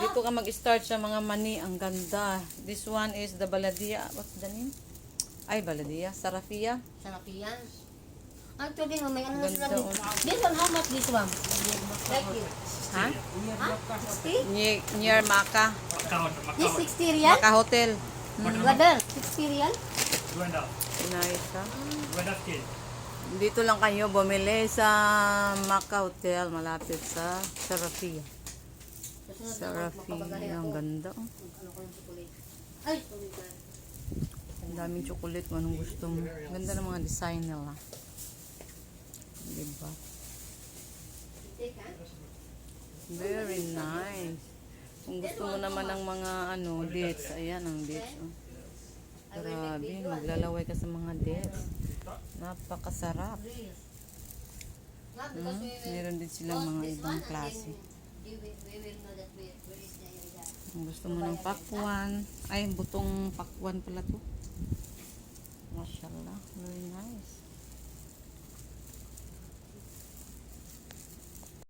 dito ka mag-start sa mga mani. Ang ganda. This one is the Baladia. What's the name? Ay, Baladia. Sarafia. Sarapian. Actually, may ano na Ganda, sila. oh. This one, how much this one? Like you. Ha? Ha? 60? Near Maka. This 60 real? Maka Hotel. Brother, 60 real? Nice, ha? K. Dito lang kayo bumili sa Maka Hotel. Malapit sa Sarafia. Sarafia. Ang ganda, oh. Ano ko yung chocolate? Ay, sorry. Ang daming chocolate mo. Anong gusto mo? Ganda ng mga design nila. Diba? Take, ha? Very nice. Kung gusto mo naman ng mga ano, dates. Ayan ang dates. Oh. Grabe. Maglalaway ka sa mga dates. Napakasarap. Meron din silang mga ibang klase. Kung gusto mo ng pakwan. Ay, butong pakwan pala to. Mashallah. Very nice.